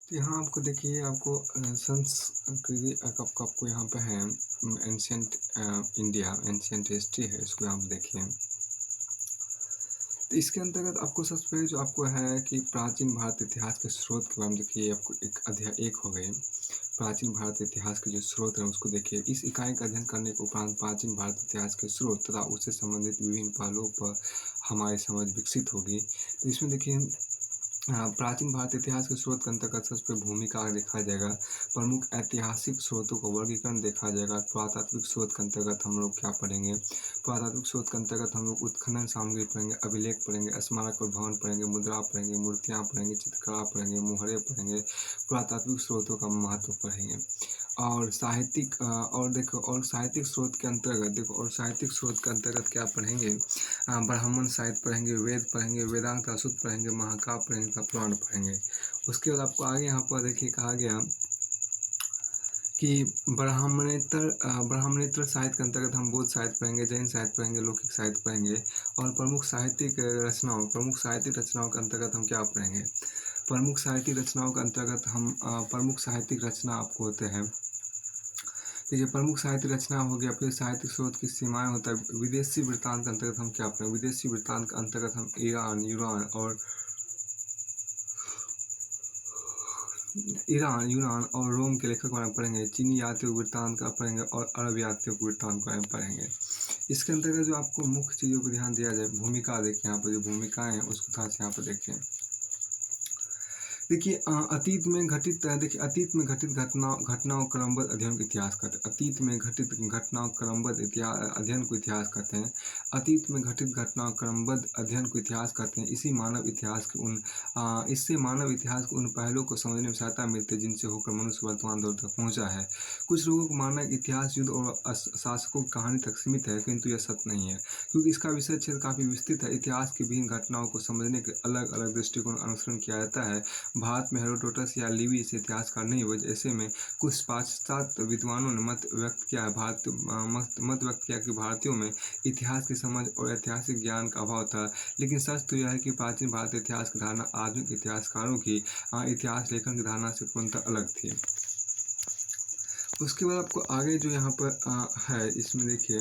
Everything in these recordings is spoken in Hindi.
तो यहाँ आपको देखिए आपको संस्कृति आपको यहाँ पे है एंशियंट इंडिया एंशियंट हिस्ट्री है, इसको आप देखिए। तो इसके अंतर्गत आपको सबसे पहले जो आपको है कि प्राचीन भारत इतिहास के स्रोत के बारे में देखिए, आपको एक अध्याय एक हो गए प्राचीन भारत इतिहास के जो स्रोत हैं उसको देखिए। इस इकाई का अध्ययन करने के उपरांत प्राचीन भारत इतिहास के स्रोत तथा उससे संबंधित विभिन्न पहलुओं पर हमारी समझ विकसित होगी। तो इसमें देखिए प्राचीन भारत इतिहास के स्रोत के अंतर्गत सबसे पहले भूमिका देखा जाएगा, प्रमुख ऐतिहासिक स्रोतों का वर्गीकरण देखा जाएगा। पुरातात्विक स्रोत के अंतर्गत हम लोग क्या पढ़ेंगे, पुरातात्विक स्रोत के अंतर्गत हम लोग उत्खनन सामग्री पढ़ेंगे, अभिलेख पढ़ेंगे, स्मारक और भवन पढ़ेंगे, मुद्रा पढ़ेंगे, मूर्तियाँ पढ़ेंगे, चित्रकला पढ़ेंगे, मुहरे पढ़ेंगे, पुरातात्विक स्रोतों का महत्व पढ़ेंगे। और साहित्यिक और देखो और साहित्यिक स्रोत के अंतर्गत देखो और साहित्यिक स्रोत के अंतर्गत क्या पढ़ेंगे, ब्राह्मण साहित्य पढ़ेंगे, वेद पढ़ेंगे, वेदांत अशुद्ध पढ़ेंगे, महाकाव्य पढ़ेंगे तथा पुराण पढ़ेंगे। उसके बाद आपको आगे यहाँ पर देखिए कहा गया कि ब्राह्मणेतर साहित्य के अंतर्गत हम बौद्ध साहित्य पढ़ेंगे, जैन साहित्य पढ़ेंगे, लौकिक साहित्य पढ़ेंगे। और प्रमुख साहित्यिक रचनाओं के अंतर्गत हम क्या पढ़ेंगे, प्रमुख साहित्यिक रचनाओं के अंतर्गत हम प्रमुख साहित्यिक रचना आपको होते हैं। देखिए प्रमुख साहित्य रचना हो गया, फिर साहित्यिक स्रोत की सीमाएं होता है। विदेशी वृत्तांत के अंतर्गत हम क्या पढ़ेंगे, विदेशी वृत्तांत के अंतर्गत हम ईरान और रोम के लेखक बारे में पढ़ेंगे, चीनी यात्रियों वृत्तांत का पढ़ेंगे और अरब यात्रियों वृत्तांत के बारे में पढ़ेंगे। इसके अंतर्गत जो आपको मुख्य चीज़ों पर ध्यान दिया जाए, भूमिका देखिए यहाँ पर जो भूमिकाएं हैं उसको थोड़ा सा यहाँ पर देखें। देखिए अतीत में घटित घटनाओं क्रमबद्ध अध्ययन को इतिहास कहते हैं। अतीत में घटित घटनाओं क्रमबद्ध अध्ययन को इतिहास कहते हैं। अतीत में घटित घटनाओं क्रमबद्ध अध्ययन को इतिहास कहते हैं। इससे मानव इतिहास के उन पहलुओं को समझने में सहायता मिलती है जिनसे होकर मनुष्य वर्तमान दौर तक पहुंचा है। कुछ लोगों को मानना है कि इतिहास युद्ध और शासकों की कहानी तक सीमित है, किंतु यह सत्य नहीं है, क्योंकि इसका विषय क्षेत्र काफ़ी विस्तृत है। इतिहास की विभिन्न घटनाओं को समझने के अलग अलग दृष्टिकोण अनुसरण किया जाता है। भारत में हेरोडोटस या लिवी से इतिहासकार नहीं हुए, ऐसे में कुछ पाश्चात्य विद्वानों ने मत व्यक्त किया कि भारतीयों में इतिहास की समझ और ऐतिहासिक ज्ञान का अभाव था। लेकिन सच तो यह है कि प्राचीन भारतीय इतिहास की धारणा आधुनिक इतिहासकारों की इतिहास लेखन की धारणा से पूर्णतः अलग थी। उसके बाद आपको आगे जो यहाँ पर है इसमें देखिए,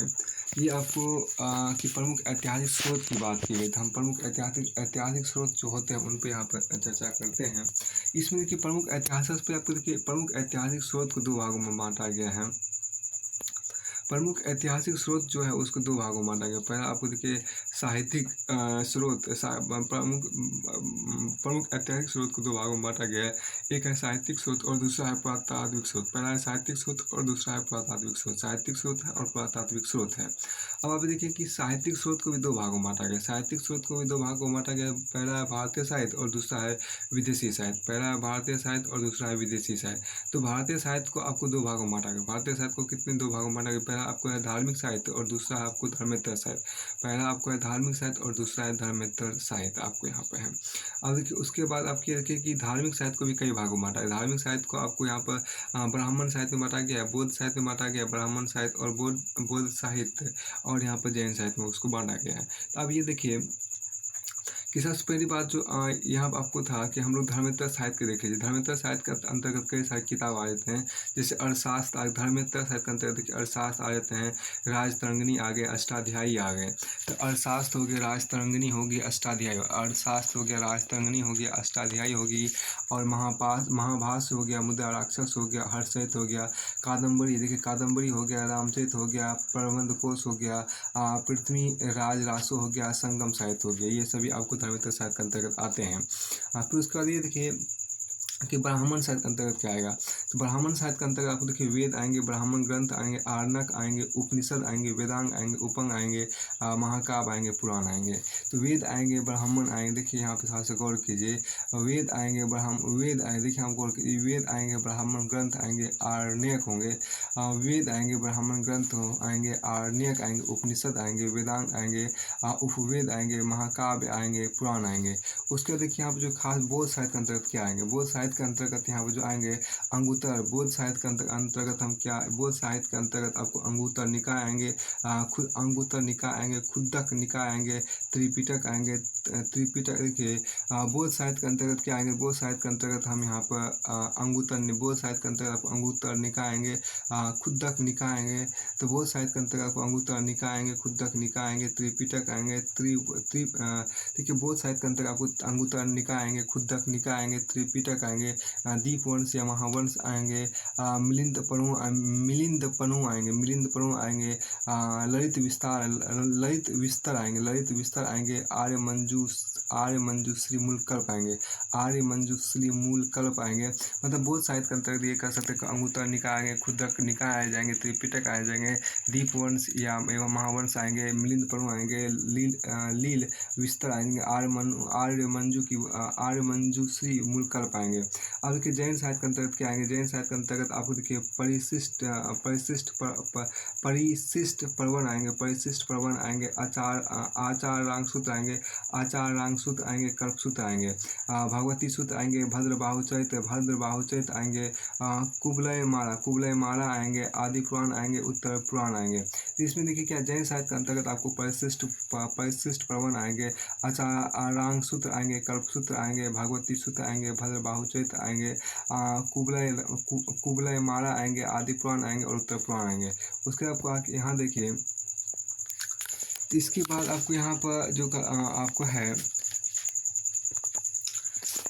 ये आपको कि प्रमुख ऐतिहासिक स्रोत की बात की गई, तो हम प्रमुख ऐतिहासिक स्रोत जो होते हैं उन पे यहाँ पर चर्चा करते हैं। इसमें देखिए प्रमुख ऐतिहासिक स्रोत को दो भागों में बांटा गया है। प्रमुख ऐतिहासिक स्रोत जो है उसको दो भागों में बांटा गया। पहला आपको देखिए साहित्यिक स्रोत प्रमुख ऐतिहासिक स्रोत को दो भागों में बांटा गया है। एक है साहित्यिक स्रोत और दूसरा है पुरातात्विक स्रोत। पहला है साहित्यिक स्रोत और दूसरा है पुरातात्विक स्रोत। साहित्यिक स्रोत है और पुरातात्विक स्रोत है। अब आप देखिए कि साहित्यिक स्रोत को भी दो भागों में बांटा गया। साहित्यिक स्रोत को भी दो भागों में बांटा गया। पहला है भारतीय साहित्य और दूसरा है विदेशी साहित्य। पहला है भारतीय साहित्य और दूसरा है विदेशी साहित्य। तो भारतीय साहित्य को आपको दो भागों में बांटा गया। भारतीय साहित्य को कितने दो भागों में बांटा गया, पहला आपको है धार्मिक साहित्य और दूसरा है आपको धर्मेतर साहित्य। पहला आपको है धार्मिक साहित्य और दूसरा है धर्मेतर साहित्य आपको यहाँ पे है। अब देखिए उसके बाद आप ये देखिए कि धार्मिक साहित्य को भी कई भागों में बांटा है। धार्मिक साहित्य को आपको यहाँ पर ब्राह्मण साहित्य में बांटा गया है, बौद्ध साहित्य में बांटा गया है, ब्राह्मण साहित्य और बौद्ध साहित्य और यहाँ पर जैन साहित्य में उसको बांटा गया है। तो अब ये देखिए कि सबसे पहली बात जो यहाँ आपको था कि हम लोग धर्मेतर साहित्य के देख लीजिए। धर्मेतर साहित्य के अंतर्गत कई सारी किताब आ जाते हैं, जैसे अर्थशास्त्र। धर्मेतर साहित्य के अंतर्गत देखिए अर्थशास्त्र आ जाते हैं, राजतरंगिणी आ गए, अष्टाध्यायी आ गए। तो अर्थशास्त्र हो गया, राजतरंगिणी होगी, अष्टाध्यायी। अर्थशास्त्र हो गया, राजतरंगिणी होगी, अष्टाध्यायी होगी। और महाभाष्य हो गया, मुद्रा राक्षस हो गया, हर्षचरित हो गया, कादम्बरी देखिए कादम्बरी हो गया, रामचरित हो गया, प्रबंध कोश हो गया, पृथ्वी राज रासो हो गया, संगम साहित्य हो गया। ये सभी आपको धर्मेतर साहित्य के अंतर्गत आते हैं। फिर उसके बाद ये देखिए कि ब्राह्मण साहित्य के अंतर्गत क्या आएगा। तो ब्राह्मण साहित्य के अंतर्गत आपको देखिए वेद आएंगे, ब्राह्मण ग्रंथ आएंगे, आर्णक आएंगे, उपनिषद आएंगे, वेदांग आएंगे, उपंग आएंगे, महाकाव्य आएंगे, पुराण आएंगे। तो वेद आएंगे, ब्राह्मण आएंगे। देखिए यहाँ पे थोड़ा सा गौर कीजिए, वेद आएंगे, वेद आएंगे, देखिए हम गौर कीजिए, वेद आएंगे, ब्राह्मण ग्रंथ आएंगे, आरण्यक होंगे। वेद आएंगे, ब्राह्मण ग्रंथ आएंगे, आरण्यक आएंगे, उपनिषद आएंगे, वेदांग आएंगे, उपवेद आएंगे, महाकाव्य आएंगे, पुराण आएंगे। उसके बाद देखिए यहाँ पर जो खास बौद्ध साहित्य के अंतर्गत क्या आएंगे। बौद्ध साहित्य साहित्य के अंतर्गत यहाँ पर जो आएंगे अंगुत्तर बौद्ध साहित्य के अंतर्गत हम क्या बौद्ध साहित्य के अंतर्गत आपको अंगुत्तर निकाय आएंगे, खुद अंगुत्तर निकाय आएंगे, खुद्दक निकाय आएंगे, त्रिपिटक आएंगे। त्रिपिटक देखिए बौद्ध साहित्य के अंतर्गत क्या आएंगे, बौद्ध साहित्य के अंतर्गत हम यहाँ पर बौद्ध साहित्य के अंतर्गत आपको अंगुत्तर निकाय आएंगे, खुद्दक निकाय आएंगे। तो बौद्ध साहित्य के अंतर्गत आपको अंगुत्तर निकाय आएंगे, खुद्दक निकाय आएंगे, त्रिपिटक आएंगे, देखिए बौद्ध साहित्य के अंतर्गत आपको अंगुत्तर निकाय आएंगे, खुद्दक निकाय आएंगे, त्रिपिटक आएंगे, दीपवंश या महावंश आएंगे, मिलिंद पनु आएंगे, ललित विस्तर आएंगे, आर्य मंजूश्री मूलकल्प आएंगे, मतलब बौद्ध साहित्य के अंतर्गत ये कह सकते हैं कि अंगुत्तर निकाय आएंगे, खुद्दक निकाय आ जाएंगे, त्रिपिटक आ जाएंगे, दीपवंश या एवं महावंश आएंगे, मिलिंद पर्व आएंगे, लील विस्तर आएंगे, आर्य मंजूश्री मूलकल्प आएंगे। अब देखिए जैन साहित्य के अंतर्गत क्या आएंगे, जैन साहित्य के अंतर्गत आपको देखिए परिशिष्ट पर्वन आएंगे, आचार रांग सूत्र आएंगे, कल्पसूत्र आएंगे, भगवती सूत्र आएंगे, भद्र बाहुचरित आएंगे, कुबलय माला आएंगे, आदि पुराण आएंगे, उत्तर पुराण आएंगे। तो इसमें देखिए क्या जैन साहित्य के अंतर्गत आपको परिशिष्ट पर्वन आएंगे, आचारांग सूत्र आएंगे, कल्पसूत्र आएंगे, भगवती सूत्र आएंगे, भद्र बाहुचरित आएंगे, कुबलय माला आएंगे, आदि पुराण आएंगे और उत्तर पुराण आएंगे। उसके बाद आपको यहाँ देखिए, तो इसके बाद आपको यहाँ पर जो आपको है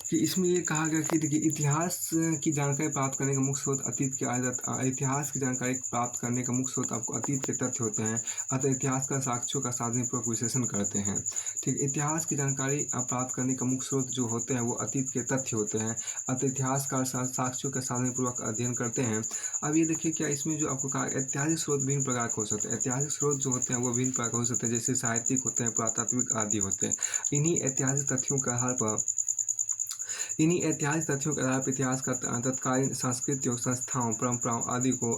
कि इसमें ये कहा गया कि देखिए इतिहास की जानकारी प्राप्त करने का मुख्य स्रोत अतीत के इतिहास की जानकारी प्राप्त करने का मुख्य स्रोत आपको अतीत के तथ्य होते हैं, अतः इतिहास का साक्ष्यों का साधनपूर्वक विश्लेषण करते हैं। ठीक, इतिहास की जानकारी प्राप्त करने का मुख्य स्रोत जो होते हैं वो अतीत के तथ्य होते हैं, अतः इतिहास का साक्ष्यों का साधनपूर्वक अध्ययन करते हैं। अब ये देखिए क्या इसमें जो आपको कहा ऐतिहासिक स्रोत विभिन्न प्रकार के हो सकते हैं, ऐतिहासिक स्रोत जो होते हैं वो विभिन्न प्रकार के हो सकते हैं, जैसे साहित्यिक होते हैं, पुरातात्विक आदि होते हैं। इन्हीं ऐतिहासिक तथ्यों के आधार पर इतिहास का तत्कालीन सांस्कृतिक संस्थाओं, परंपराओं आदि को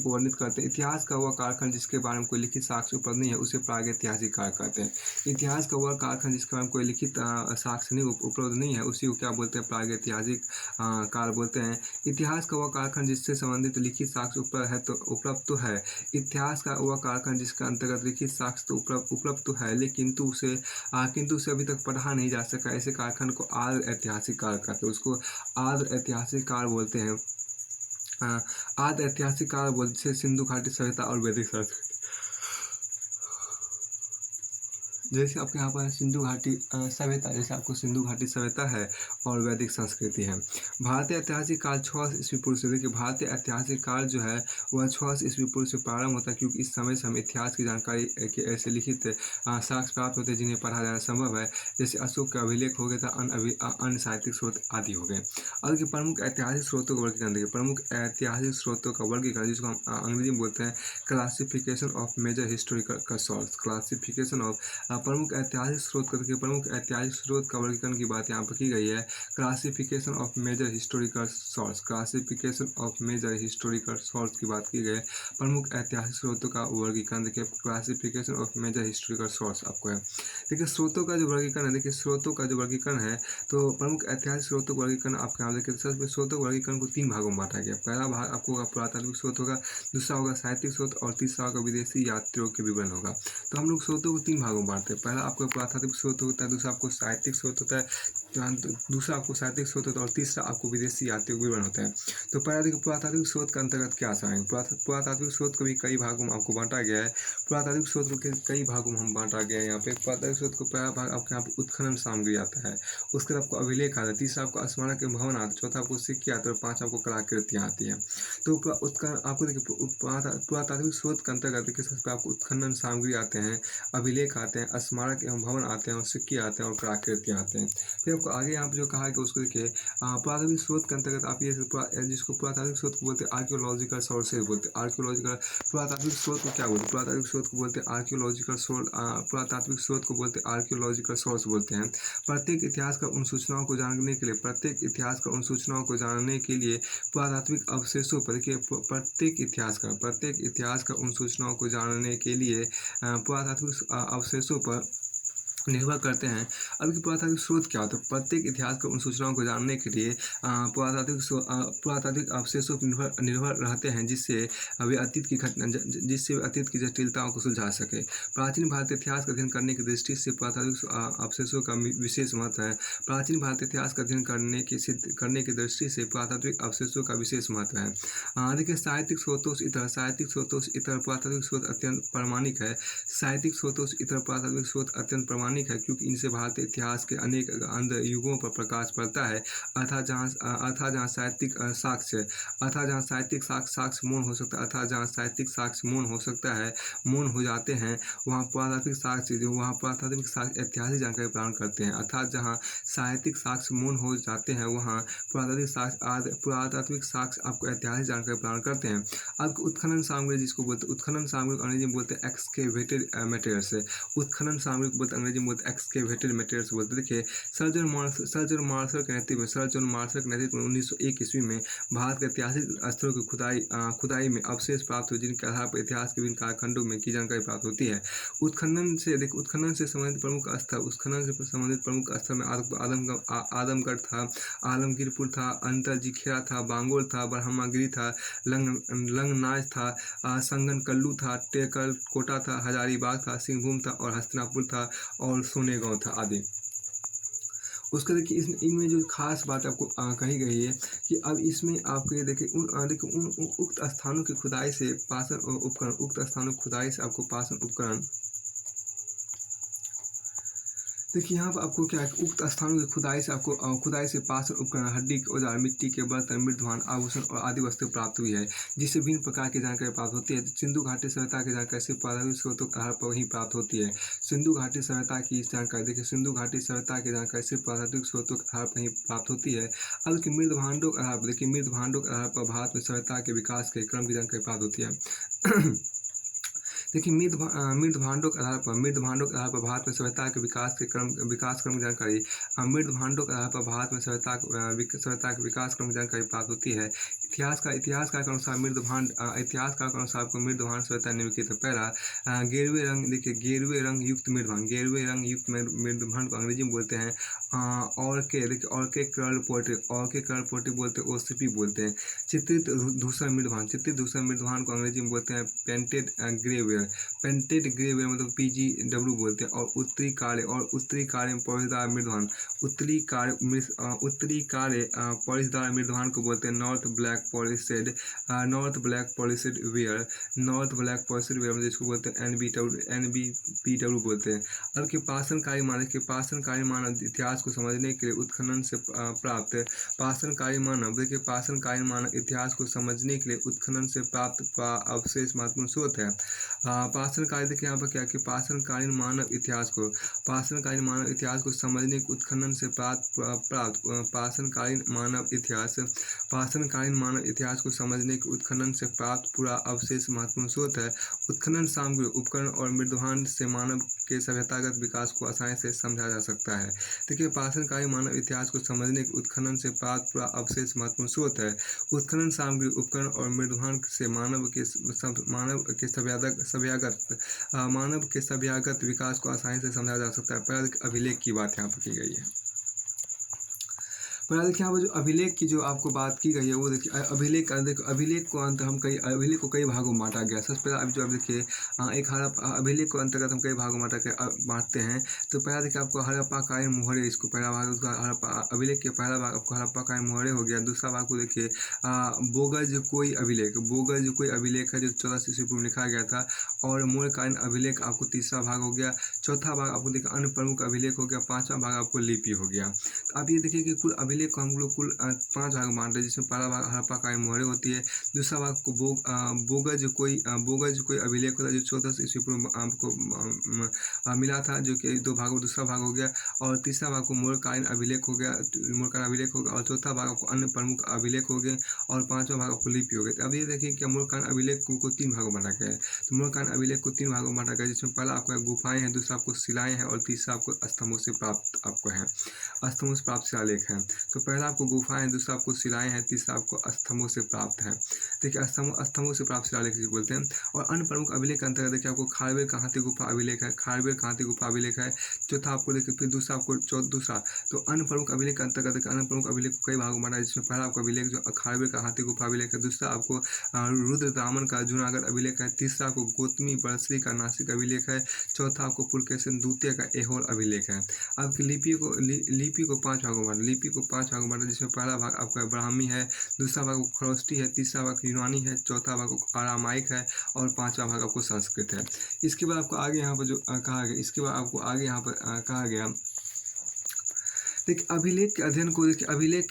वर्णित करते हैं। इतिहास का वह कालखंड जिसके बारे में कोई लिखित साक्ष्य उपलब्ध नहीं है उसे प्रागैतिहासिक काल कहते हैं। इतिहास का वह कालखंड जिसके बारे में कोई लिखित साक्ष्य नहीं उपलब्ध नहीं है उसी को क्या बोलते हैं, प्रागैतिहासिक काल बोलते हैं। इतिहास का वह कालखंड जिससे संबंधित लिखित साक्ष्य उपलब्ध तो है। इतिहास का वह कालखंड जिसके अंतर्गत लिखित साक्ष्य तो उपलब्ध तो है, लेकिन किंतु उसे अभी तक पढ़ा नहीं जा सका, ऐसे कालखंड को आर्य ऐतिहासिक काल कहते हैं, उसको आर्य ऐतिहासिक काल बोलते हैं। आर्य ऐतिहासिक काल बोलते हैं सिंधु घाटी सभ्यता और वैदिक संस्कृति। जैसे आपके यहाँ पर सिंधु घाटी सभ्यता, जैसे आपको सिंधु घाटी सभ्यता है और वैदिक संस्कृति है। भारतीय ऐतिहासिक काल 600 ईस्वी पूर्व से, देखिए भारतीय ऐतिहासिक काल जो है वह 600 ईस्वी पूर्व से प्रारंभ होता है, क्योंकि इस समय से हम इतिहास की जानकारी के ऐसे लिखित साक्ष्य प्राप्त होते हैं जिन्हें पढ़ा जाना संभव है, जैसे अशोक का अभिलेख हो गया था, अन्य साहित्यिक स्रोत आदि हो गए। और कि प्रमुख ऐतिहासिक स्रोतों का वर्गीकरण देखिए, प्रमुख ऐतिहासिक स्रोतों का वर्गीकरण जिसको हम अंग्रेजी में बोलते हैं classification of major historical source, classification of प्रमुख ऐतिहासिक स्रोत का देखिए, प्रमुख ऐतिहासिक स्रोत का वर्गीकरण की बात यहाँ पर की गई है। Classification of major historical source, classification of major historical source की बात की गई है। प्रमुख ऐतिहासिक स्रोतों का वर्गीकरण देखिए, classification of major historical source आपको है। देखिए स्रोतों का जो वर्गीकरण है, देखिए स्रोतों का जो वर्गीकरण है तो प्रमुख ऐतिहासिक स्रोतों का वर्गीकरण आपके यहाँ देखिए, सबसे स्रोतों का वर्गीकरण को 3 भागों में बांटा गया। पहला भाग आपको होगा पुरातात्विक स्रोत होगा, दूसरा होगा साहित्यिक स्रोत और तीसरा होगा विदेशी यात्रियों के विवरण होगा। तो हम लोग स्रोतों को 3 भागों में बांटते हैं। पहला आपको पुरातात्विक स्रोत होता है, दूसरा आपको साहित्यिक स्रोत होता है, और तीसरा आपको विदेशी यात्रियों विवरण होता है। तो पहला देखिए पुरातात्विक स्रोत के अंतर्गत क्या आएंगे। पुरातात्विक स्रोत को भी कई भागों में आपको बांटा गया है। पुरातात्विक स्रोत को कई भागों में हम बांटा गया है। यहाँ पे पुरातात्विक स्रोत को पहला भाग आपके यहाँ पे उत्खनन सामग्री आता है, उसके बाद आपको अभिलेख आता है, तीसरा आपको स्मारक एवं भवन आता है, चौथा आपको सिक्के आते हैं और 5 आपको कलाकृतियाँ आती हैं। तो आपको देखिए पुरातात्विक स्रोत के अंतर्गत देखिए सबसे पहले आपको उत्खनन सामग्री आते हैं, अभिलेख आते हैं, स्मारक एवं भवन आते हैं और सिक्के आते हैं और कलाकृतियाँ आते हैं। फिर आपको आगे यहाँ पे जो कहा है कि उसको देखिए पुरातात्विक स्रोत के अंतर्गत आप ये जिसको पुरातात्विक स्रोत को बोलते हैं आर्कियोलॉजिकल सोर्सेज बोलते हैं। आर्कियोलॉजिकल पुरातात्विक स्रोत को क्या बोलते हैं, पुरातात्विक स्रोत को बोलते हैं आर्कियोलॉजिकल सोर्स, पुरातात्विक स्रोत को बोलते हैं आर्कियोलॉजिकल सोर्स बोलते हैं। प्रत्येक इतिहास का उन सूचनाओं को जानने के लिए पुरातात्विक अवशेषों पर देखिए, प्रत्येक इतिहास का उन सूचनाओं को जानने के लिए पुरातात्विक अवशेषों पर निर्भर करते हैं। अब कि पुरातात्विक स्रोत क्या होता है? प्रत्येक इतिहास को उन सूचनाओं को जानने के लिए पुरातात्विक अवशेषों पर निर्भर निर्भर रहते हैं, जिससे वे अतीत की जटिलताओं को सुलझा सके। प्राचीन भारतीय इतिहास का अध्ययन करने की दृष्टि से पुरातात्विक अवशेषों का विशेष महत्व है। प्राचीन भारतीय इतिहास का अध्ययन करने की दृष्टि से पुरातात्विक अवशेषों का विशेष महत्व है। देखिए, साहित्यिक स्रोतों से इतर पुरातात्विक स्रोत अत्यंत प्रामाणिक है। साहित्यिक स्रोतों से इतर पुरातात्विक स्रोत अत्यंत प्रामाणिक है, क्योंकि इनसे भारतीय इतिहास के अनेक अंध युगों पर प्रकाश पड़ता है। अर्थात जहाँ साहित्यिक साक्ष्य मौन हो सकता है, मौन हो जाते हैं, वहाँ पुरातात्विक साक्ष्य ऐतिहासिक जानकारी प्रदान करते हैं। अर्थात जहाँ साहित्यिक साक्ष्य मौन हो जाते हैं, वहाँ पुरातात्विक साक्ष्य आपको ऐतिहासिक जानकारी प्रदान करते हैं। अब उत्खनन सामग्री जिसको बोलते हैं, उत्खनन सामग्री को अंग्रेजी में बोलते हैं एक्सकेवेटेड मटेरियल्स। उत्खनन सामग्री को बोलते हैं अंग्रेजी में बोलते हैं एक्सकेवेटेड मटेरियल्स बोलते हैं। देखिए, सर जॉन मार्शल के नेतृत्व में 1901 ईस्वी में भारत के ऐतिहासिक स्थलों की खुदाई में अवशेष प्राप्त हुए, जिनके आधार पर इतिहास के विभिन्न कालखंडों में की जानकारी प्राप्त होती है। उत्खनन से संबंधित प्रमुख स्थल में आदमगढ़ था, आलमगीरपुर था, अंतरजी खेड़ा था, बांगोल था, ब्रह्मागिरी था, लंगनाज था, संगनकल्लू था, टेकल कोटा था, हजारीबाग था, सिंहभूम था और हस्तिनापुर था और सोनेगांव था आदि। उसका देखिए, इनमें जो खास बात आपको कही गई है कि अब इसमें आपको ये देखिए उन उक्त स्थानों की खुदाई से आपको पाषाण उपकरण। देखिए, यहाँ पर आपको क्या है, उक्त स्थानों की खुदाई से पाषाण उपकरण, हड्डी के औजार, मिट्टी के बर्तन, मृतभांड, आभूषण और आदि वस्तुएं प्राप्त हुई है, जिससे विभिन्न प्रकार की जानकारी प्राप्त होती है। सिंधु घाटी सभ्यता की जानकारी सिर्फ पुरातात्विक स्रोतों के आधार पर ही प्राप्त होती है। सिंधु घाटी सभ्यता की जानकारी देखिए, सिंधु घाटी सभ्यता की जानकारी सिर्फ पुरातात्विक स्रोतों के आधार पर ही प्राप्त होती है। अब कि मृत भांडों के आधार पर भारत में सभ्यता के विकास के क्रम की जानकारी प्राप्त होती है। देखिए, मृत भांडों के आधार पर भारत में सभ्यता के विकास क्रम की जानकारी मृत भांडों के आधार पर भारत में सभ्यता के विकास क्रम की जानकारी प्राप्त होती है। इतिहासकार के अनुसार आपको मृत भांड सभ्यता निम्नलिखित है। पहला, गेरुए रंग युक्त मृत भांड को अंग्रेजी में बोलते हैं ऑर्के कर्ल पोर्ट्री बोलते हैं, ओसीपी बोलते हैं। चित्रित धूसर मृत भांड को अंग्रेजी में बोलते हैं पेंटेड ग्रेवेयर मतलब PGW बोलते हैं। और उत्तरी काले में पॉलिशदार मृदभांड, उत्तरी काले पॉलिशदार मृदभांड को बोलते हैं नॉर्थ ब्लैक पॉलिशड वेयर मतलब जिसको बोलते हैं NBPW बोलते हैं। अब के पाषाणकारी मानव इतिहास को समझने के लिए उत्खनन से प्राप्त अवशेष महत्वपूर्ण स्रोत है। पाषाणकालीन देखिए यहाँ पर क्या कि पाषाणकालीन मानव इतिहास को समझने के उत्खनन से प्राप्त पूरा अवशेष महत्वपूर्ण स्रोत है। उत्खनन सामग्री, उपकरण और मृदभांड से मानव के सभ्यतागत विकास को आसानी से समझा जा सकता है। देखिए, पाषाणकालीन मानव इतिहास को समझने के उत्खनन से प्राप्त पूरा अवशेष महत्वपूर्ण स्रोत है। उत्खनन सामग्री, उपकरण और मृदभांड से मानव के सभ्यागत विकास को आसानी से समझा जा सकता है। पहले अभिलेख की बात यहाँ पर की गई है। पर देखिए, यहाँ पर जो अभिलेख की जो आपको बात की गई है, वो देखिए अभिलेख को कई भागों में बांटा गया। सबसे पहले जो देखिए अभिलेख को अंतर्गत हम कई भागों में बांटते हैं। तो पहला देखिए आपको हड़प्पाकालीन मोहरे, इसको पहला भाग अभिलेख के पहला भाग आपको हड़प्पाकालीन मोहरे हो गया। दूसरा भाग को देखिए बोगज कोई अभिलेख है जो 1400 ईस्वी पूर्व लिखा गया था। और मौर्यकालीन अभिलेख आपको तीसरा भाग हो गया। चौथा भाग आपको देखिए अन्य प्रमुख अभिलेख हो गया। पांचवा भाग आपको लिपि हो गया। तो आप ये देखिए कि कुल अभिलेख को हम लोग कुल 5 भाग बांट रहे हैं, जिसमें पहला भाग हड़प्पाकालीन मोहरे होती है। दूसरा भाग को बोगज कोई अभिलेख होता है जो 1400 ईस्वी पूर्व आपको मिला था, जो कि 2 भागों दूसरा भाग हो गया। और तीसरा भाग को मौर्यकालीन अभिलेख हो गया और चौथा भाग आपको अन्य प्रमुख अभिलेख हो गए और पांचवा भाग आपको लिपि हो गए। अब ये देखिए कि मौर्यकालीन अभिलेख को 3 भागों में बांटा गया है। तो मौर्यकालीन अभिलेख को 3 भागों में बांटा गया, जिसमें पहला आपको गुफाएं हैं, दूसरा आपको शिलाएं हैं और तीसरा आपको स्तंभों से प्राप्त शिलालेख हैं। तो पहला आपको गुफाएँ, दूसरा आपको शिलाएँ हैं, तीसरा आपको स्तंभों से प्राप्त है। देखिए स्तंभों से प्राप्त शिलालेख जिसे बोलते हैं। और अन्य प्रमुख अभिलेख के अंतर्गत देखिए आपको खारवेल का हाथी गुफा अभिलेख है, खारवेल का हाथी गुफा अभिलेख है। चौथा आपको देखिए फिर दूसरा आपको दूसरा तो अन्य प्रमुख अभिलेख के अंतर्गत देखिए अन्य प्रमुख अभिलेख को कई भागों में बाँटा है, जिसमें पहला आपका अभिलेख जो खारवेल का हाथी गुफा अभिलेख है, दूसरा आपको रुद्रदामन का जूनागढ़ अभिलेख है, तीसरा आपको गौतमी बरसरी का नासिक अभिलेख है, चौथा आपको पुलकेशिन द्वितीय का ऐहोल अभिलेख है। आपकी लिपि को 5 भागों में बाँटा, लिपि को 5 भागों में बाँटा, जिसमें पहला भाग आपका ब्राह्मी है, दूसरा भाग खरोष्टी है, तीसरा भाग यूनानी है, चौथा भाग अरामाइक है और पाँचवा भाग आपको संस्कृत है। इसके बाद आपको आगे यहाँ पर जो कहा गया, इसके बाद आपको आगे यहाँ पर कहा गया, देखिए अभिलेख के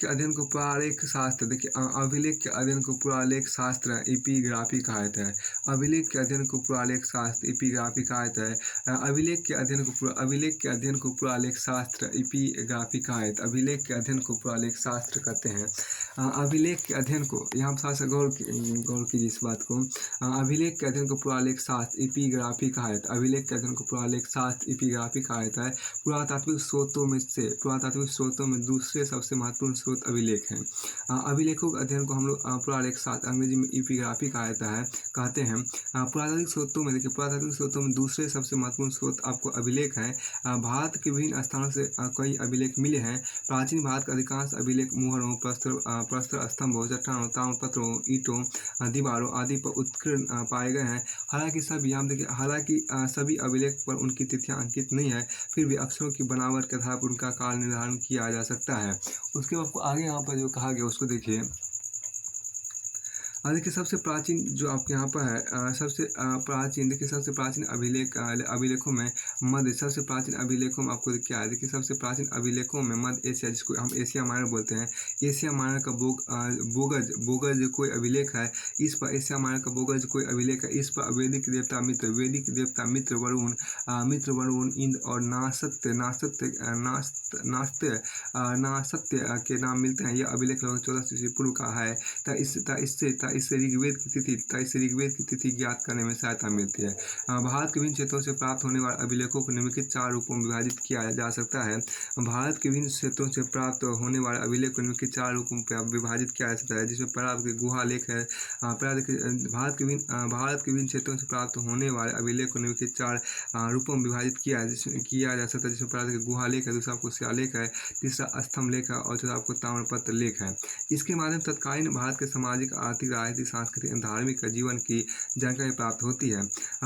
अध्ययन को पुरालेख शास्त्र, देखिए अभिलेख के अध्ययन को पुरालेख शास्त्र एपिग्राफी कहा जाता है। अभिलेख के अध्ययन को पुरालेख शास्त्र एपिग्राफी कहा जाता है। अभिलेख के अध्ययन को पुरालेख शास्त्र एपिग्राफी कहा जाता है। अभिलेख के अध्ययन को पुरालेख शास्त्र कहते हैं। अभिलेख के अध्ययन को यहाँ थोड़ा सा गौर कीजिए इस बात को। अभिलेख के अध्ययन को पुरालेख शास्त्र एपिग्राफी कहा जाता है। अभिलेख के अध्ययन को पुरालेख शास्त्र एपिग्राफी कहा जाता है। पुरातात्विक स्रोतों में दूसरे सबसे महत्वपूर्ण स्रोत अभिलेख हैं। अभिलेखों के अध्ययन को हम लोग पुरालेख शास्त्र, अंग्रेजी में एपिग्राफी कहा जाता है, कहते हैं। पुरातात्विक स्रोतों में देखिए, पुरातात्विक स्रोतों में दूसरे सबसे महत्वपूर्ण स्रोत आपको अभिलेख हैं। भारत के विभिन्न स्थानों से कई अभिलेख मिले हैं। प्राचीन भारत का अधिकांश अभिलेख मुहरों, प्रस्तर स्तंभों, चट्टानों, ताम्रपत्रों, ईंटों, दीवारों आदि पर उत्कीर्ण पाए गए हैं। हालांकि सभी अभिलेख पर उनकी तिथियां अंकित नहीं है, फिर भी अक्षरों की बनावट के आधार पर उनका काल निर्धारण किया जा सकता है। उसके बाद आपको आगे यहाँ पर जो कहा गया उसको देखिए। देखिए सबसे प्राचीन जो आपके यहाँ पर है, सबसे प्राचीन अभिलेखों में सबसे प्राचीन अभिलेखों में आपको क्या है, देखिए सबसे प्राचीन अभिलेखों में मध्य एशिया, जिसको हम एशिया माइनर बोलते हैं, एशिया माइनर का बोगज कोई अभिलेख है। इस पर एशिया माइनर का बोगज कोई अभिलेख है। इस पर वैदिक देवता मित्र वरुण इंद्र और नासत्य के नाम मिलते हैं। यह अभिलेख लगभग 1400 ईस्वी पूर्व का है। इससे ऋग्वेद की तिथि ज्ञात करने में सहायता मिलती है। भारत के विभिन्न क्षेत्रों से प्राप्त होने वाले अभिलेखों को निम्नलिखित 4 रूपों में विभाजित किया जा सकता है। भारत के विभिन्न क्षेत्रों से प्राप्त होने वाले अभिलेख को निम्नलिखित 4 रूपों में विभाजित किया जा सकता है, जिसमें पहला आपके गुहा लेख है। भारत के विभिन्न क्षेत्रों से प्राप्त होने वाले अभिलेख को निम्नलिखित 4 रूपों में विभाजित किया जा सकता है, जिसमें पहला गुहा लेख है, दूसरा आपको शिलालेख है, तीसरा स्तंभ लेख है और चौथा आपको ताम्रपत्र लेख है। इसके माध्यम से तत्कालीन भारत के सामाजिक, आर्थिक, राजनीतिक, सांस्कृतिक एवं धार्मिक जीवन की जानकारी प्राप्त होती है।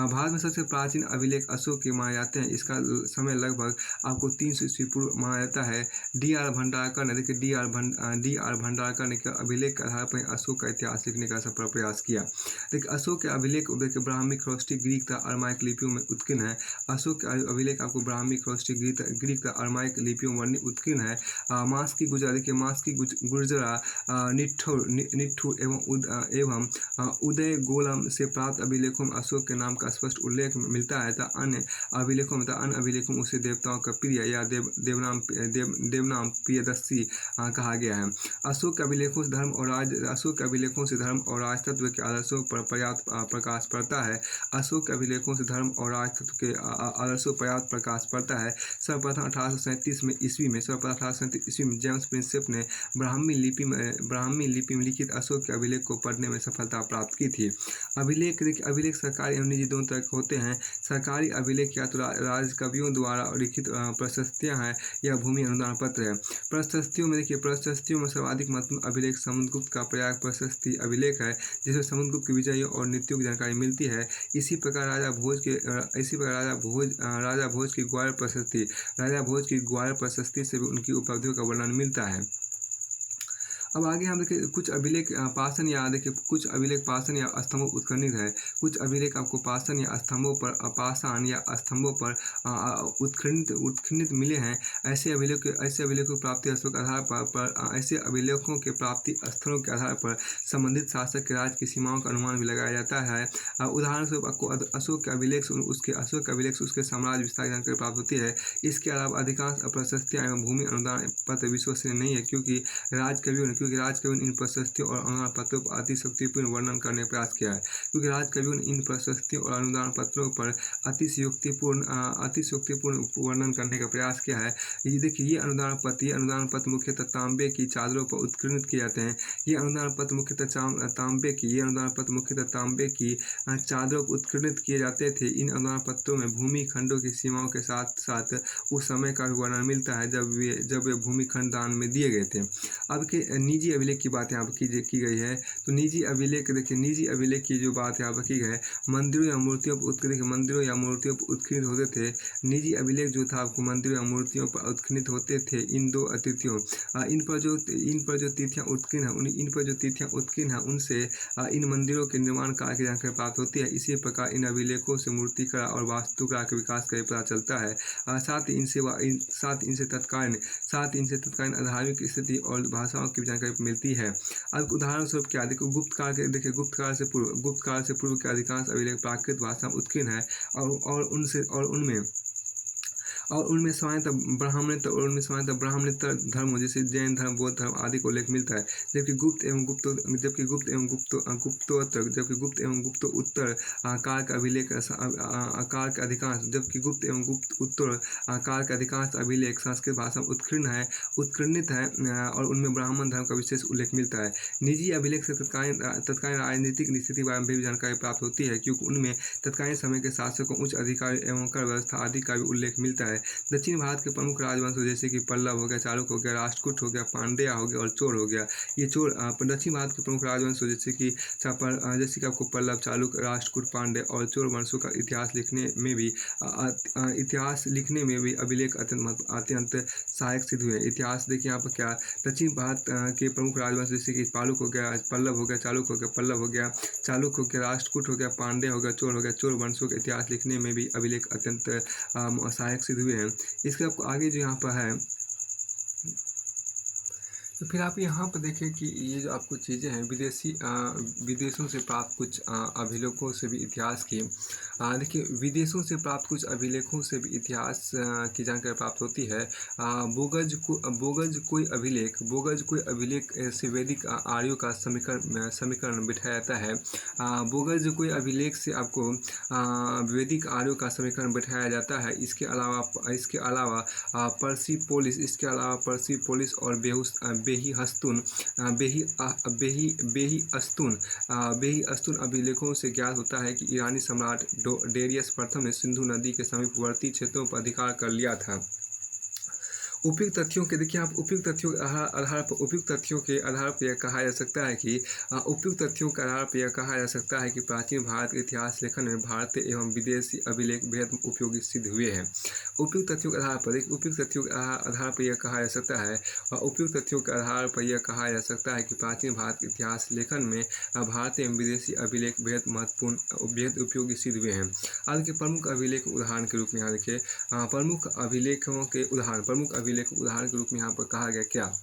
भारत में सबसे प्राचीन अभिलेख अशोक के माने जाते हैं। इसका समय लगभग आपको 300 ईस्वी पूर्व माना जाता है। डी.आर. भंडारकर ने अभिलेख के आधार पर अशोक का इतिहास लिखने का सफल प्रयास किया। देखिए अशोक के अभिलेख ब्राह्मी, खरोष्टी, ग्रीक तथा अरामाइक लिपियों में उत्कीर्ण है। अशोक के अभिलेख आपको ब्राह्मी, खरोष्टी, ग्रीक तथा अरामाइक लिपियों में उत्कीर्ण है। मांस की गुर्जरा, निट्ठुर एवं उदय गोलम से प्राप्त अभिलेखों में अशोक के नाम का स्पष्ट उल्लेख मिलता है। अन्य अभिलेखों में उसे देवताओं का प्रिय या देवनाम प्रियदर्शी कहा गया है। अशोक के अभिलेखों से धर्म और राजतत्व के आदर्शों पर पर्याप्त प्रकाश पड़ता है। सर्वप्रथम 1837 ईस्वी में जेम्स प्रिंसेप ने ब्राह्मी लिपि में लिखित अशोक के अभिलेख को पढ़ने में सफलता प्राप्त की थी। अभिलेख सरकारी एवं निजी दोनों तरह के होते हैं। सरकारी अभिलेख या तो राजकवियों द्वारा लिखित प्रशस्तियां हैं या भूमि अनुदान पत्र है। प्रशस्तियों में सर्वाधिक महत्वपूर्ण अभिलेख समुद्रगुप्त का प्रयाग प्रशस्ति अभिलेख है, जिसमें समुद्रगुप्त के विजयों और नीतियों की जानकारी मिलती है। इसी प्रकार राजा भोज की ग्वालियर प्रशस्ति से भी उनकी उपलब्धियों का वर्णन मिलता है। अब आगे हम देखिए कुछ अभिलेख पाषाण या स्तंभों उत्खननित है। कुछ अभिलेख आपको पाषाण या स्तंभों पर उत्खननित मिले हैं। ऐसे अभिलेखों की प्राप्ति स्थलों के आधार पर संबंधित शासक के राज्य की सीमाओं का अनुमान भी लगाया जाता है। उदाहरण स्वरूप आपको अशोक के अभिलेख से उसके साम्राज्य विस्तार की जानकारी प्राप्त होती है। इसके अलावा अधिकांश प्रशस्तियां एवं भूमि अनुदान पत्र विश्वसनीय नहीं है, क्योंकि राजकवियों ने क्योंकि राजकवियों ने इन प्रशस्तियों और अनुदान पत्रों पर अतिशयोक्तिपूर्ण वर्णन करने का प्रयास किया है। क्योंकि राजकवियों ने इन प्रशस्तियों और अनुदान पत्रों पर अतिशयोक्तिपूर्ण वर्णन करने का प्रयास किया है। ये देखिए, ये अनुदान पत्र मुख्यतः तांबे की चादरों पर उत्कीर्णित किए जाते हैं। ये अनुदान पत्र मुख्यतः तांबे की चादरों पर उत्कीर्णित किए जाते थे। इन अनुदान पत्रों में भूमि खंडों की सीमाओं के साथ साथ उस समय का भी वर्णन मिलता है जब वे भूमि खंड दान में दिए गए थे। अब के निजी अभिलेख की बात यहाँ पर की गई है। तो निजी अभिलेख देखिए, निजी अभिलेख की जो बात यहाँ पर की गई है, मंदिरों या मूर्तियों पर उत्कीर्णित होते थे। निजी अभिलेख जो था आपको मंदिरों या मूर्तियों पर उत्कीर्णित होते थे इन दो तिथियों इन पर जो तिथियां उत्कीर्ण है उनसे इन मंदिरों के निर्माण कार्य की जानकारी प्राप्त होती है। इसी प्रकार इन अभिलेखों से मूर्तिकला और वास्तुकला के विकास का भी पता चलता है। साथ ही इनसे तत्कालीन धार्मिक स्थिति और भाषाओं की भी जानकारी मिलती है। अब उदाहरण स्वरूप क्या देखो, गुप्त काल से पूर्व के अधिकांश अभिलेख प्राकृत भाषा में उत्कीर्ण है और उनमें सामान्यतः ब्राह्मणेतर धर्मों जैसे जैन धर्म, बौद्ध धर्म आदि का उल्लेख मिलता है। जबकि गुप्त एवं गुप्तोत्तर काल का अधिकांश अभिलेख संस्कृत भाषा में उत्कीर्णित है और उनमें ब्राह्मण धर्म का विशेष उल्लेख मिलता है। निजी अभिलेख से तत्कालीन राजनीतिक स्थिति के बारे में भी जानकारी प्राप्त होती है, क्योंकि उनमें तत्कालीन समय के शासकों, उच्च अधिकारी एवं कर व्यवस्था आदि का भी उल्लेख मिलता है। दक्षिण भारत के प्रमुख राजवंशों जैसे कि पल्लव हो गया, चालुक्य हो गया, राष्ट्रकूट हो गया, पांड्या हो गया और चोल हो गया। ये चोल दक्षिण भारत के प्रमुख राजवंशों जैसे कि आपको पल्लव, चालुक्य, राष्ट्रकूट, पांड्य और चोल वंशों का इतिहास लिखने में भी अभिलेख अत्यंत सहायक सिद्ध हुए। इतिहास देखिए यहाँ पर क्या, दक्षिण भारत के प्रमुख राजवंश जैसे कि पल्लव हो गया, चालुक्य हो गया, पल्लव हो गया, चालुक्य हो गया, राष्ट्रकूट हो गया, पांड्य हो गया, चोल वंशों का इतिहास लिखने में भी अभिलेख अत्यंत सहायक सिद्ध हुए हैं। इसके आपको आगे जो यहाँ पर है, तो फिर आप यहाँ पर देखें कि ये जो आपको चीज़ें हैं विदेशों से प्राप्त कुछ अभिलेखों से भी इतिहास की देखिए, विदेशों से प्राप्त कुछ अभिलेखों से भी इतिहास की जानकारी प्राप्त होती है। बोगज कोई अभिलेख से वैदिक आर्यों का समीकरण बिठाया जाता है। बोगज कोई अभिलेख से आपको वैदिक आर्यों का समीकरण बिठाया जाता है। इसके अलावा पर्सिपोलिस और बेही अस्तून अभिलेखों से ज्ञात होता है कि ईरानी सम्राट डेरियस प्रथम ने सिंधु नदी के समीपवर्ती क्षेत्रों पर अधिकार कर लिया था। उपयुक्त तथ्यों के देखिए, आप उपयुक्त तथ्यों के आधार पर यह कहा जा सकता है कि प्राचीन भारत के इतिहास लेखन में भारतीय एवं विदेशी अभिलेख बेहद उपयोगी सिद्ध हुए हैं। उपयुक्त तथ्यों के आधार पर यह कहा जा सकता है कि प्राचीन भारत के इतिहास लेखन में भारतीय एवं विदेशी अभिलेख बेहद उपयोगी सिद्ध हुए हैं। आज के प्रमुख अभिलेख उदाहरण के रूप में यहाँ देखिए, प्रमुख अभिलेखों के उदाहरण के रूप में यहाँ पर कहा गया क्या,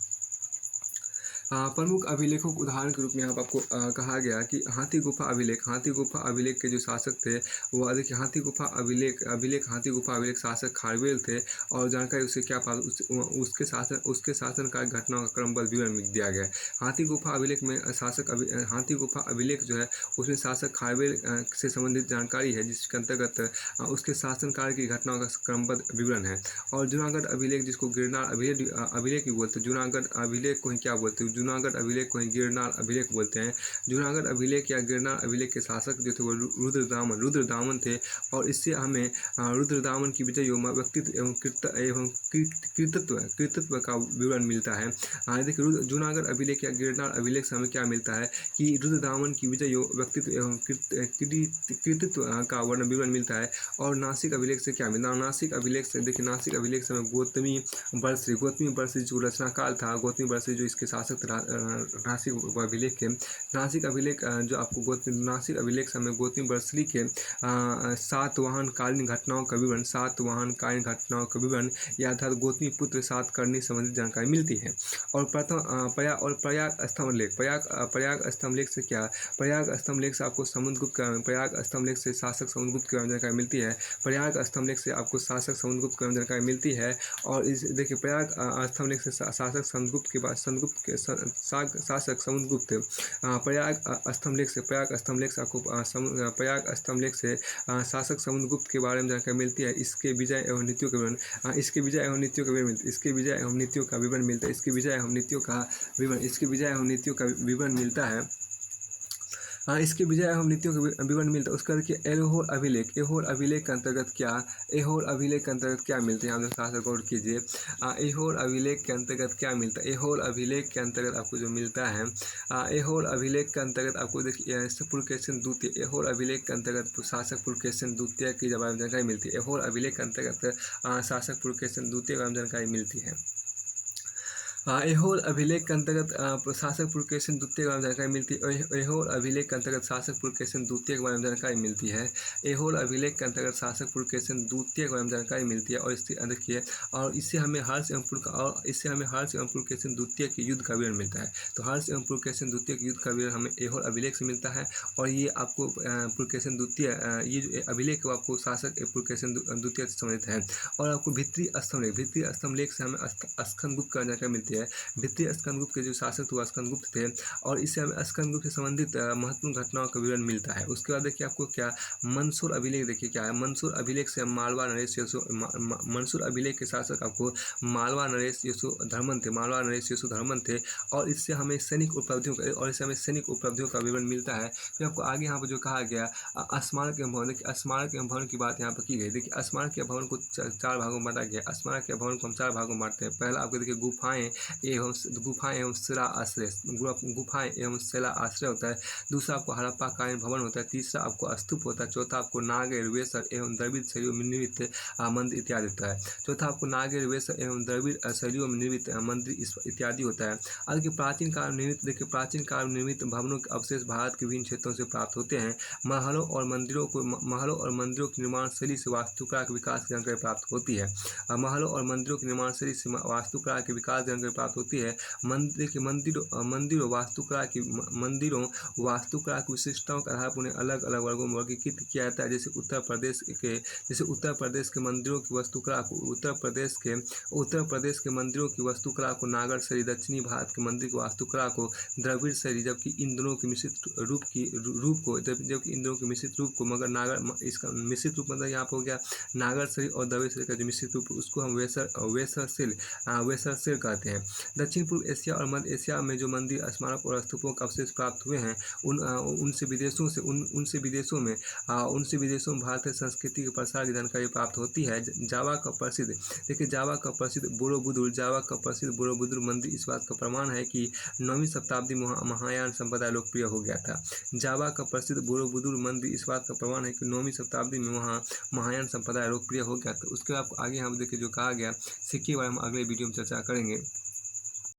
प्रमुख अभिलेखों के उदाहरण के रूप में यहाँ पर आपको कहा गया कि हाथी गुफा अभिलेख के जो शासक थे वो देखिए, हाथी गुफा अभिलेख शासक खारवेल थे और जानकारी उससे क्या उसके शासन का घटनाओं का क्रमबद्ध विवरण दिया गया है। हाथी गुफा अभिलेख जो है उसमें शासक खारवेल से संबंधित जानकारी है, जिसके अंतर्गत उसके शासनकाल की घटनाओं का क्रमबद्ध विवरण है। और जूनागढ़ अभिलेख, जिसको गिरनार अभिलेख भी बोलते हैं, जूनागढ़ अभिलेख को ही क्या बोलते हैं, जूनागढ़ अभिलेख को ही गिरनार अभिलेख बोलते हैं। जूनागढ़ अभिलेख या गिरनार अभिलेख के शासक जो थे वो रुद्रदामन थे और इससे हमें रुद्रदामन की विजय व्यक्तित्व एवं कृतित्व का विवरण मिलता है। देखिए, जूनागढ़ अभिलेख या गिरनार अभिलेख से हमें क्या मिलता है कि रुद्रदामन की विजय व्यक्तित्व एवं कृतित्व का विवरण मिलता है। और नासिक अभिलेख से क्या मिलता है, नासिक अभिलेख से हमें गौतमी बर्ष जो रचना काल था, गौतमी बर्ष जो इसके शासक नासिक अभिलेख जो आपको नासिक अभिलेख से हमें गौतमी बर्षली के सातवाहनकालीन घटनाओं का विवरण या अर्थात गौतमी पुत्र सातकर्णी संबंधित जानकारी मिलती है। और प्रयाग स्तंभ लेख से क्या, प्रयाग स्तंभ लेख से आपको प्रयाग स्तंभ लेख से शासक समुद्रगुप्त की जानकारी मिलती है। प्रयाग स्तंभ लेख से आपको शासक समुद्रगुप्त की जानकारी मिलती है। और इस देखिए, प्रयाग स्तंभ लेख से शासक समुद्रगुप्त के बाद शासक समुद्रगुप्त प्रयाग स्तंभ लेख से आपको प्रयाग स्तंभ लेख से शासक समुद्रगुप्त के बारे में जानकारी मिलती है। इसके विजय एवं नीतियों के विवरण इसके विजय एवं नीतियों का विवरण मिलता है। इसके विजय एवं नीतियों का विवरण मिलता है। इसके विजय एवं नीतियों का विवरण इसके विजय एवं नीतियों का विवरण मिलता है। इसके विजय एवं नीतियों का विवरण मिलता है। उसका देखिए एहोर अभिलेख के अंतर्गत क्या मिलता है, यहाँ खास गौर कीजिए। एहोर अभिलेख के अंतर्गत क्या मिलता है? एहोर अभिलेख के अंतर्गत आपको जो मिलता है, एहोर अभिलेख के अंतर्गत आपको देखिए पुलकेशिन द्वितीय, एहोर अभिलेख के अंतर्गत शासक पुलकेशिन द्वितीय की बारे में जानकारी मिलती है। एहोर अभिलेख के अंतर्गत शासक पुलकेशिन द्वितीय के बारे में जानकारी मिलती है। एहोर अभिलेख के अंतर्गत शासक पुलकेशिन द्वितीय के बारे में जानकारी मिलती है। एहोर अभिलेख के अंतर्गत शासक पुलकेशिन द्वितीय के बारे में जानकारी मिलती है। एहोर अभिलेख के अंतर्गत शासक पुलकेशिन द्वितीय के बारे में जानकारी मिलती है। और इससे देखिए, और इससे हमें हर्ष एवं पुलकेशिन द्वितीय के युद्ध का विवरण मिलता है। तो हर्ष एवं पुलकेशिन द्वितीय के युद्ध का विवरण हमें एहोर अभिलेख से मिलता है। और ये आपको पुलकेशिन द्वितीय, ये जो अभिलेख है आपको शासक पुलकेशिन द्वितीय से संबंधित है। और आपको भित्तीय स्तंभ लेख से हमें स्कंदगुप्त का जानकारी मिलती है। भित्तीय स्कंदगुप्त के जो शासक थे वो स्कंदगुप्त थे। और इससे हमें स्कंदगुप्त से संबंधित महत्वपूर्ण घटनाओं का विवरण मिलता है। उसके बाद देखिए आपको क्या मंसूर अभिलेख, देखिए क्या है मंसूर अभिलेख से मालवा नरेश मंसूर अभिलेख के शासक आपको मालवा नरेश यशोधर्मन थे। और इससे हमें सैनिक उपलब्धियों का विवरण मिलता है। फिर आपको आगे यहाँ पर जो कहा गया स्मारक एवं भवन, देखिए स्मारक एवं भवन की बात यहाँ पर की गई। देखिए स्मारक एवं भवन को 4 भागों में बांटा गया। स्मारक एवं भवन को हम 4 भागों में बांटते हैं। पहला आपको देखिए गुफाएं एवं शिला आश्रय होता है। दूसरा आपको हड़प्पाकालीन भवन होता है। तीसरा आपको स्तूप होता है। चौथा आपको नागर वेसर एवं द्रविड़ शैलियों में निर्मित मंदिर इत्यादि होता है। चौथा आपको नागर वेसर एवं द्रविड़ शैलियों में निर्मित मंदिर इत्यादि होता है। आज के प्राचीन काल में निर्मित भवनों के अवशेष भारत के विभिन्न क्षेत्रों से प्राप्त होते हैं। महलों और मंदिरों की निर्माण शैली से वास्तुकला के विकास की जानकारी प्राप्त होती है। महलों और मंदिरों की निर्माण शैली से वास्तुकला के विकास जानकारी प्राप्त होती है। मंदिरों वास्तुकला की विशिष्टताओं के आधार पर उन्हें अलग अलग वर्गों में वर्गीकृत किया जाता है। जैसे उत्तर प्रदेश के मंदिरों की मंदिरों की वास्तुकला को नागर शैली, दक्षिणी भारत के मंदिर की वास्तुकला को द्रविड़ शैली, जबकि इन दोनों के मिश्रित रूप को मगर नागर, इसका मिश्रित रूप मतलब यहाँ पर हो गया नागर शैली, और द्रविड़ शैली का जो मिश्रित रूप उसको हम वेसर कहते हैं। दक्षिण पूर्व एशिया और मध्य एशिया में जो मंदिर, स्मारक और स्तूपों के अवशेष प्राप्त हुए हैं, उनसे विदेशों में भारतीय संस्कृति के प्रसार की जानकारी प्राप्त होती है। जावा का प्रसिद्ध बोरोबुदुर मंदिर इस बात का प्रमाण है कि 9वीं शताब्दी में महायान संप्रदाय लोकप्रिय हो गया था। जावा का प्रसिद्ध बोरोबुदुर मंदिर इस बात का प्रमाण है कि 9वीं शताब्दी में वहाँ महायान संप्रदाय लोकप्रिय हो गया था। उसके बाद आगे यहाँ देखिए जो कहा गया सिक्के के बारे में अगले वीडियो में चर्चा करेंगे।